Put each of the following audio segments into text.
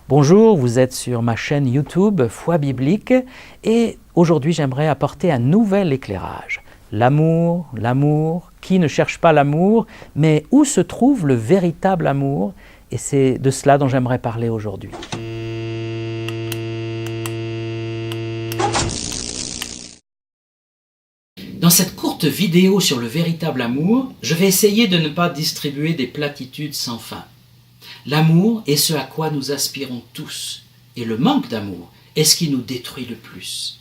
Bonjour, vous êtes sur ma chaîne YouTube Foi Biblique et aujourd'hui j'aimerais apporter un nouvel éclairage. L'amour, qui ne cherche pas l'amour, mais où se trouve le véritable amour? Et c'est de cela dont j'aimerais parler aujourd'hui. Dans cette courte vidéo sur le véritable amour, je vais essayer de ne pas distribuer des platitudes sans fin. L'amour est ce à quoi nous aspirons tous, et le manque d'amour est ce qui nous détruit le plus.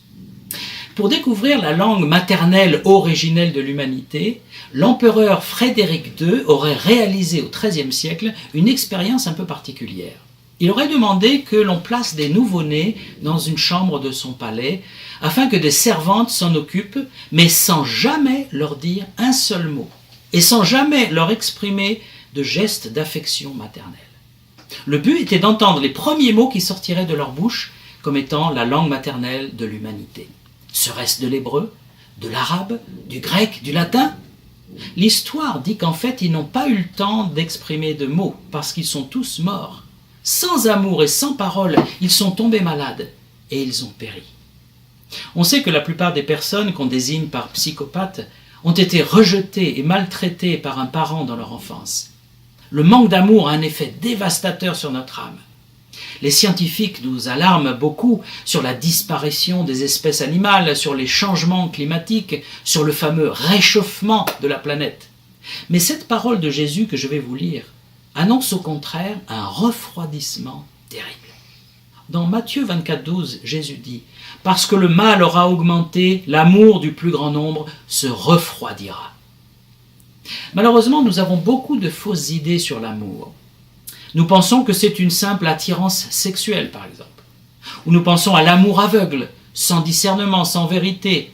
Pour découvrir la langue maternelle originelle de l'humanité, l'empereur Frédéric II aurait réalisé au XIIIe siècle une expérience un peu particulière. Il aurait demandé que l'on place des nouveau-nés dans une chambre de son palais afin que des servantes s'en occupent, mais sans jamais leur dire un seul mot et sans jamais leur exprimer de gestes d'affection maternelle. Le but était d'entendre les premiers mots qui sortiraient de leur bouche comme étant la langue maternelle de l'humanité. Serait-ce de l'hébreu, de l'arabe, du grec, du latin? L'histoire dit qu'en fait, ils n'ont pas eu le temps d'exprimer de mots parce qu'ils sont tous morts. Sans amour et sans parole, ils sont tombés malades et ils ont péri. On sait que la plupart des personnes qu'on désigne par psychopathes ont été rejetées et maltraitées par un parent dans leur enfance. Le manque d'amour a un effet dévastateur sur notre âme. Les scientifiques nous alarment beaucoup sur la disparition des espèces animales, sur les changements climatiques, sur le fameux réchauffement de la planète. Mais cette parole de Jésus que je vais vous lire annonce au contraire un refroidissement terrible. Dans Matthieu 24,12, Jésus dit « Parce que le mal aura augmenté, l'amour du plus grand nombre se refroidira. » Malheureusement, nous avons beaucoup de fausses idées sur l'amour. Nous pensons que c'est une simple attirance sexuelle, par exemple. Ou nous pensons à l'amour aveugle, sans discernement, sans vérité.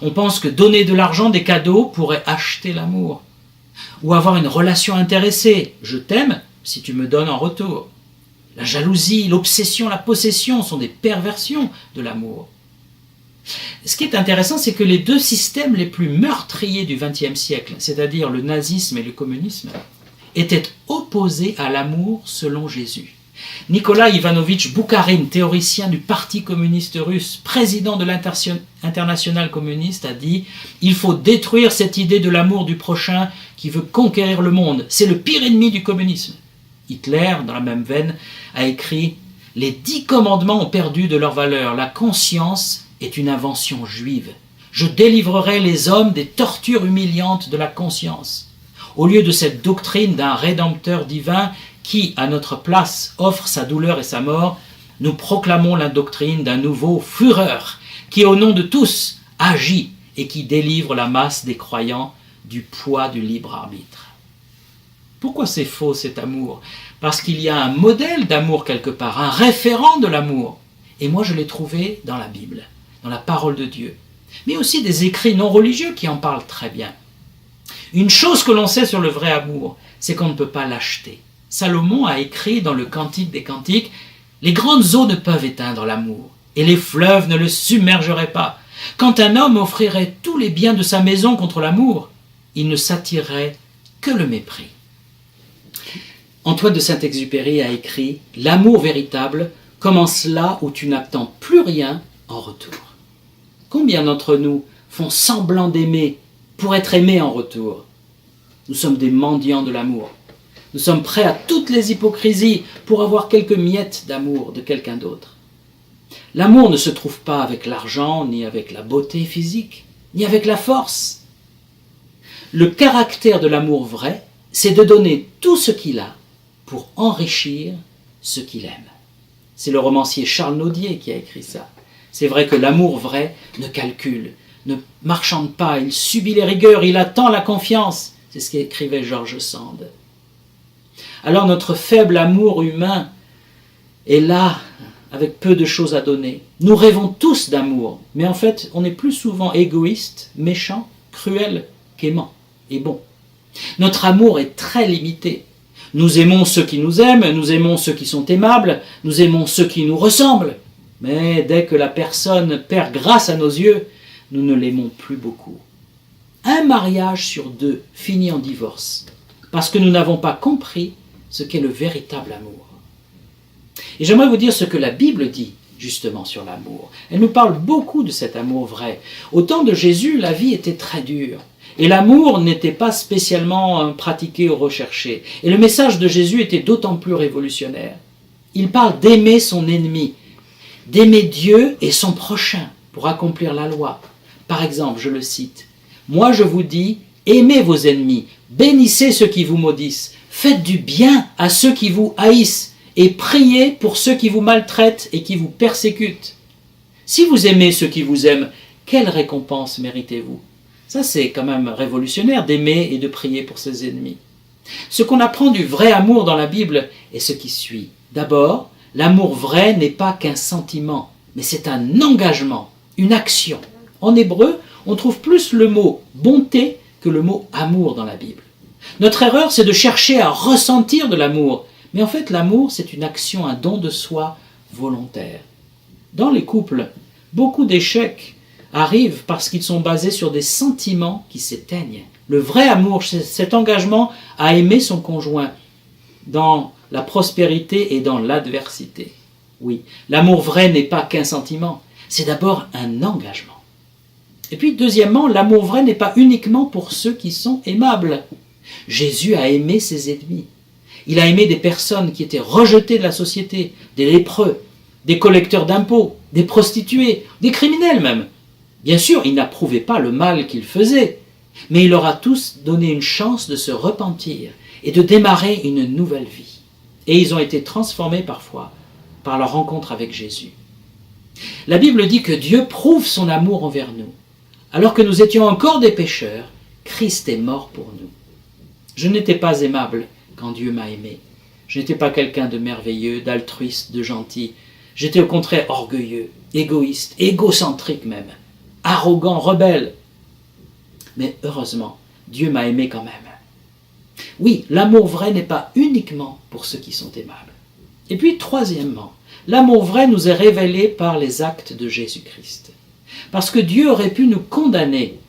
On pense que donner de l'argent, des cadeaux, pourrait acheter l'amour. Ou avoir une relation intéressée. Je t'aime si tu me donnes en retour. La jalousie, l'obsession, la possession sont des perversions de l'amour. Ce qui est intéressant, c'est que les deux systèmes les plus meurtriers du XXe siècle, c'est-à-dire le nazisme et le communisme, étaient opposés à l'amour selon Jésus. Nikolai Ivanovitch Boukharine, théoricien du Parti communiste russe, président de l'Internationale communiste, a dit « Il faut détruire cette idée de l'amour du prochain qui veut conquérir le monde. C'est le pire ennemi du communisme. » Hitler, dans la même veine, a écrit « Les 10 commandements ont perdu de leur valeur. La conscience est une invention juive. Je délivrerai les hommes des tortures humiliantes de la conscience. » Au lieu de cette doctrine d'un rédempteur divin qui, à notre place, offre sa douleur et sa mort, nous proclamons la doctrine d'un nouveau Führer qui, au nom de tous, agit et qui délivre la masse des croyants du poids du libre arbitre. Pourquoi c'est faux cet amour? Parce qu'il y a un modèle d'amour quelque part, un référent de l'amour. Et moi je l'ai trouvé dans la Bible, dans la parole de Dieu, mais aussi des écrits non religieux qui en parlent très bien. Une chose que l'on sait sur le vrai amour, c'est qu'on ne peut pas l'acheter. Salomon a écrit dans le Cantique des Cantiques « Les grandes eaux ne peuvent éteindre l'amour, et les fleuves ne le submergeraient pas. Quand un homme offrirait tous les biens de sa maison contre l'amour, il ne s'attirerait que le mépris. » Antoine de Saint-Exupéry a écrit « L'amour véritable commence là où tu n'attends plus rien en retour. » Combien d'entre nous font semblant d'aimer pour être aimés en retour? Nous sommes des mendiants de l'amour. Nous sommes prêts à toutes les hypocrisies pour avoir quelques miettes d'amour de quelqu'un d'autre. L'amour ne se trouve pas avec l'argent, ni avec la beauté physique, ni avec la force. Le caractère de l'amour vrai, c'est de donner tout ce qu'il a pour enrichir ce qu'il aime. C'est le romancier Charles Nodier qui a écrit ça. C'est vrai que l'amour vrai ne calcule, ne marchande pas, il subit les rigueurs, il attend la confiance. C'est ce qu'écrivait George Sand. Alors notre faible amour humain est là, avec peu de choses à donner. Nous rêvons tous d'amour, mais en fait, on est plus souvent égoïste, méchant, cruel qu'aimant et bon. Notre amour est très limité. Nous aimons ceux qui nous aiment, nous aimons ceux qui sont aimables, nous aimons ceux qui nous ressemblent. Mais dès que la personne perd grâce à nos yeux, nous ne l'aimons plus beaucoup. Un mariage sur 2 finit en divorce, parce que nous n'avons pas compris ce qu'est le véritable amour. Et j'aimerais vous dire ce que la Bible dit justement sur l'amour. Elle nous parle beaucoup de cet amour vrai. Au temps de Jésus, la vie était très dure. Et l'amour n'était pas spécialement pratiqué ou recherché. Et le message de Jésus était d'autant plus révolutionnaire. Il parle d'aimer son ennemi, d'aimer Dieu et son prochain pour accomplir la loi. Par exemple, je le cite, « Moi je vous dis, aimez vos ennemis, bénissez ceux qui vous maudissent, faites du bien à ceux qui vous haïssent et priez pour ceux qui vous maltraitent et qui vous persécutent. Si vous aimez ceux qui vous aiment, quelle récompense méritez-vous » Ça, c'est quand même révolutionnaire d'aimer et de prier pour ses ennemis. Ce qu'on apprend du vrai amour dans la Bible est ce qui suit. D'abord, l'amour vrai n'est pas qu'un sentiment, mais c'est un engagement, une action. En hébreu, on trouve plus le mot bonté que le mot amour dans la Bible. Notre erreur, c'est de chercher à ressentir de l'amour. Mais en fait, l'amour, c'est une action, un don de soi volontaire. Dans les couples, beaucoup d'échecs arrivent parce qu'ils sont basés sur des sentiments qui s'éteignent. Le vrai amour, c'est cet engagement à aimer son conjoint dans la prospérité et dans l'adversité. Oui, l'amour vrai n'est pas qu'un sentiment, c'est d'abord un engagement. Et puis, deuxièmement, l'amour vrai n'est pas uniquement pour ceux qui sont aimables. Jésus a aimé ses ennemis. Il a aimé des personnes qui étaient rejetées de la société, des lépreux, des collecteurs d'impôts, des prostituées, des criminels même. Bien sûr, il n'approuvait pas le mal qu'ils faisaient, mais il leur a tous donné une chance de se repentir et de démarrer une nouvelle vie. Et ils ont été transformés parfois par leur rencontre avec Jésus. La Bible dit que Dieu prouve son amour envers nous. Alors que nous étions encore des pécheurs, Christ est mort pour nous. Je n'étais pas aimable quand Dieu m'a aimé. Je n'étais pas quelqu'un de merveilleux, d'altruiste, de gentil. J'étais au contraire orgueilleux, égoïste, égocentrique même, arrogant, rebelle. Mais heureusement, Dieu m'a aimé quand même. Oui, l'amour vrai n'est pas uniquement pour ceux qui sont aimables. Et puis, troisièmement, l'amour vrai nous est révélé par les actes de Jésus-Christ. Parce que Dieu aurait pu nous condamner,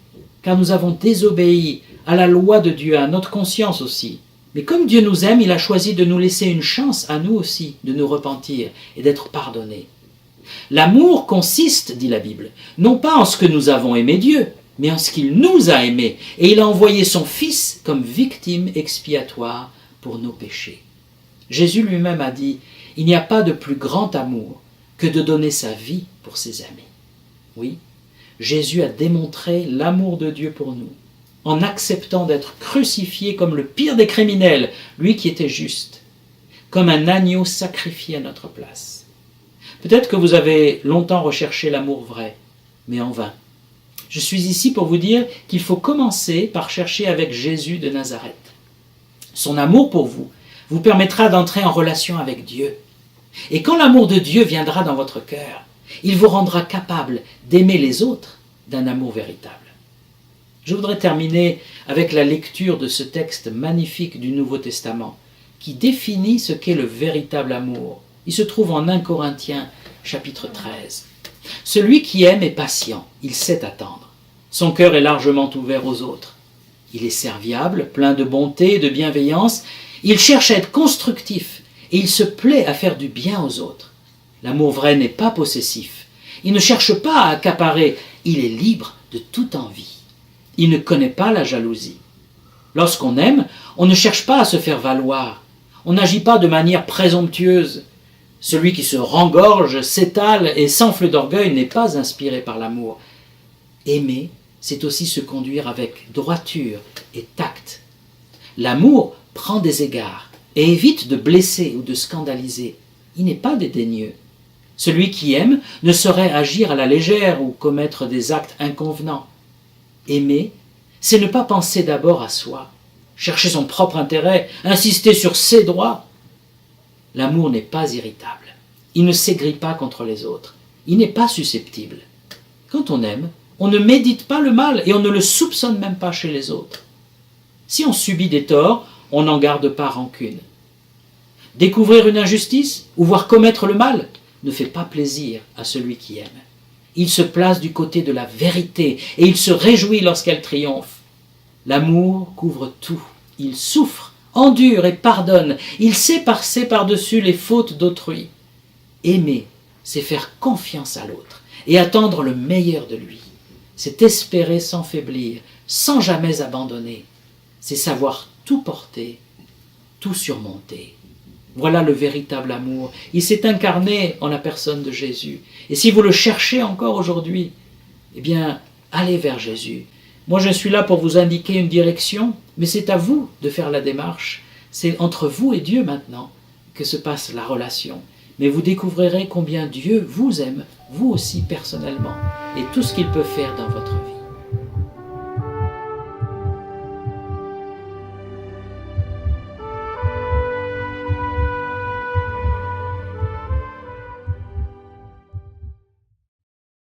car nous avons désobéi à la loi de Dieu, à notre conscience aussi. Mais comme Dieu nous aime, il a choisi de nous laisser une chance à nous aussi de nous repentir et d'être pardonnés. L'amour consiste, dit la Bible, non pas en ce que nous avons aimé Dieu, mais en ce qu'il nous a aimés. Et il a envoyé son Fils comme victime expiatoire pour nos péchés. Jésus lui-même a dit, il n'y a pas de plus grand amour que de donner sa vie pour ses amis. Oui, Jésus a démontré l'amour de Dieu pour nous, en acceptant d'être crucifié comme le pire des criminels, lui qui était juste, comme un agneau sacrifié à notre place. Peut-être que vous avez longtemps recherché l'amour vrai, mais en vain. Je suis ici pour vous dire qu'il faut commencer par chercher avec Jésus de Nazareth. Son amour pour vous vous permettra d'entrer en relation avec Dieu. Et quand l'amour de Dieu viendra dans votre cœur, il vous rendra capable d'aimer les autres d'un amour véritable. Je voudrais terminer avec la lecture de ce texte magnifique du Nouveau Testament qui définit ce qu'est le véritable amour. Il se trouve en 1 Corinthiens chapitre 13. Celui qui aime est patient, il sait attendre. Son cœur est largement ouvert aux autres. Il est serviable, plein de bonté et de bienveillance. Il cherche à être constructif et il se plaît à faire du bien aux autres. L'amour vrai n'est pas possessif. Il ne cherche pas à accaparer, il est libre de toute envie. Il ne connaît pas la jalousie. Lorsqu'on aime, on ne cherche pas à se faire valoir. On n'agit pas de manière présomptueuse. Celui qui se rengorge, s'étale et s'enfle d'orgueil n'est pas inspiré par l'amour. Aimer, c'est aussi se conduire avec droiture et tact. L'amour prend des égards et évite de blesser ou de scandaliser. Il n'est pas dédaigneux. Celui qui aime ne saurait agir à la légère ou commettre des actes inconvenants. Aimer, c'est ne pas penser d'abord à soi, chercher son propre intérêt, insister sur ses droits. L'amour n'est pas irritable. Il ne s'aigrit pas contre les autres. Il n'est pas susceptible. Quand on aime, on ne médite pas le mal et on ne le soupçonne même pas chez les autres. Si on subit des torts, on n'en garde pas rancune. Découvrir une injustice ou voir commettre le mal ne fait pas plaisir à celui qui aime. Il se place du côté de la vérité et il se réjouit lorsqu'elle triomphe. L'amour couvre tout. Il souffre, endure et pardonne. Il sait passer par-dessus les fautes d'autrui. Aimer, c'est faire confiance à l'autre et attendre le meilleur de lui. C'est espérer sans faiblir, sans jamais abandonner. C'est savoir tout porter, tout surmonter. Voilà le véritable amour. Il s'est incarné en la personne de Jésus. Et si vous le cherchez encore aujourd'hui, eh bien, allez vers Jésus. Moi, je suis là pour vous indiquer une direction, mais c'est à vous de faire la démarche. C'est entre vous et Dieu maintenant que se passe la relation. Mais vous découvrirez combien Dieu vous aime, vous aussi personnellement, et tout ce qu'il peut faire dans votre vie.